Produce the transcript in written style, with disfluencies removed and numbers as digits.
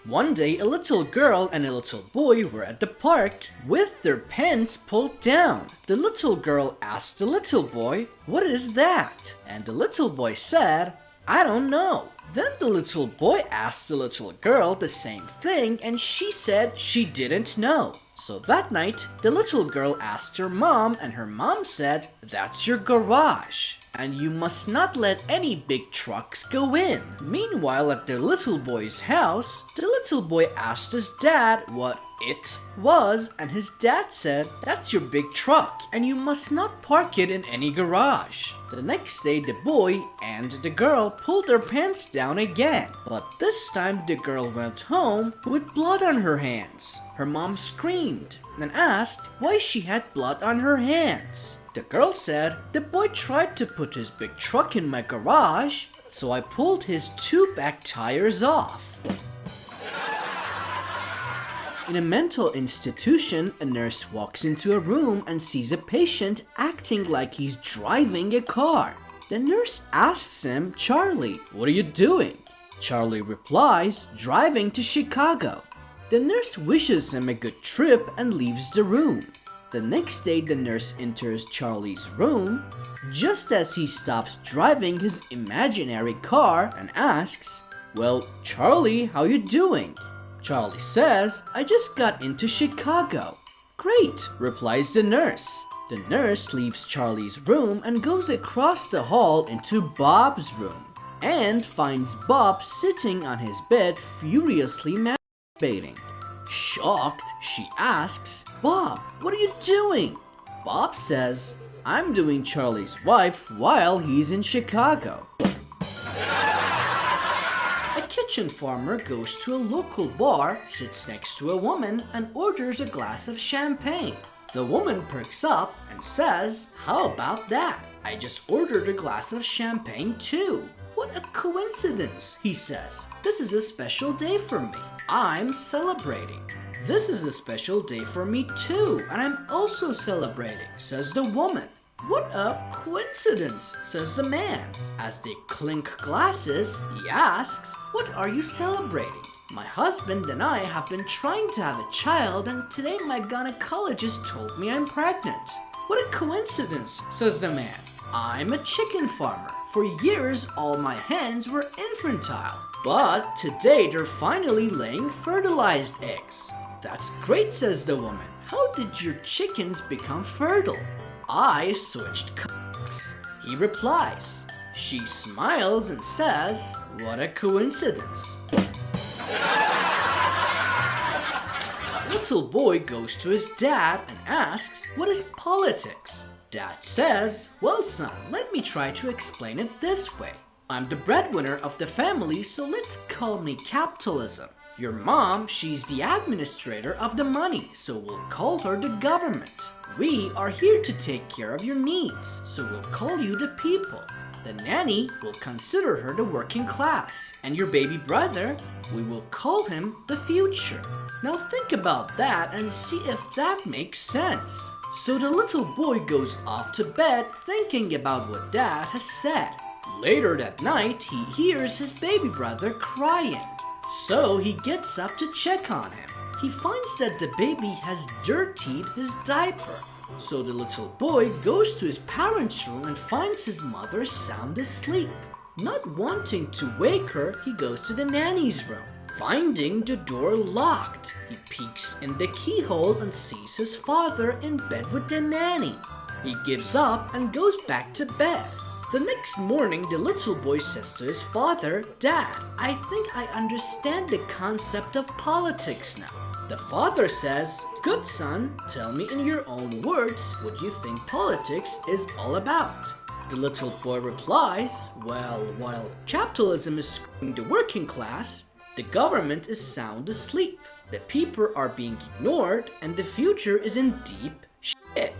One day, a little girl and a little boy were at the park with their pants pulled down. The little girl asked the little boy, "What is that?" And the little boy said, "I don't know." Then the little boy asked the little girl the same thing and she said she didn't know. So that night, the little girl asked her mom and her mom said, "That's your garage, and you must not let any big trucks go in." Meanwhile, at the little boy's house, the little boy asked his dad what it was, and his dad said, "That's your big truck, and you must not park it in any garage." The next day, the boy and the girl pulled their pants down again, but this time the girl went home with blood on her hands. Her mom screamed and asked why she had blood on her hands. The girl said, "The boy tried to put his big truck in my garage, so I pulled his two back tires off." In a mental institution, a nurse walks into a room and sees a patient acting like he's driving a car. The nurse asks him, "Charlie, what are you doing?" Charlie replies, "Driving to Chicago." The nurse wishes him a good trip and leaves the room. The next day, the nurse enters Charlie's room just as he stops driving his imaginary car and asks, "Well, Charlie, how you doing?" Charlie says, "I just got into Chicago." "Great," replies the nurse. The nurse leaves Charlie's room and goes across the hall into Bob's room and finds Bob sitting on his bed furiously masturbating. Shocked, she asks, "Bob, what are you doing?" Bob says, "I'm doing Charlie's wife while he's in Chicago." A kitchen farmer goes to a local bar, sits next to a woman, and orders a glass of champagne. The woman perks up and says, "How about that? I just ordered a glass of champagne too." "What a coincidence," he says. "This is a special day for me. I'm celebrating." "This is a special day for me too, and I'm also celebrating," says the woman. "What a coincidence," says the man. As they clink glasses, he asks, "What are you celebrating?" "My husband and I have been trying to have a child, and today my gynecologist told me I'm pregnant." "What a coincidence," says the man. "I'm a chicken farmer. For years, all my hens were infantile, but today they're finally laying fertilized eggs." "That's great," says the woman. "How did your chickens become fertile?" "I switched cocks," he replies. She smiles and says, "What a coincidence." A little boy goes to his dad and asks, "What is politics?" Dad says, "Well, son, let me try to explain it this way. I'm the breadwinner of the family, so let's call me capitalism. Your mom, she's the administrator of the money, so we'll call her the government. We are here to take care of your needs, so we'll call you the people. The nanny, will consider her the working class. And your baby brother, we will call him the future." Now think about that and see if that makes sense. So the little boy goes off to bed thinking about what Dad has said. Later that night, he hears his baby brother crying. So he gets up to check on him. He finds that the baby has dirtied his diaper. So the little boy goes to his parents' room and finds his mother sound asleep. Not wanting to wake her, he goes to the nanny's room. Finding the door locked, he peeks in the keyhole and sees his father in bed with the nanny. He gives up and goes back to bed. The next morning, the little boy says to his father, "Dad, I think I understand the concept of politics now." The father says, "Good son, tell me in your own words what you think politics is all about." The little boy replies, "Well, while capitalism is screwing the working class, the government is sound asleep. The people are being ignored and the future is in deep shit."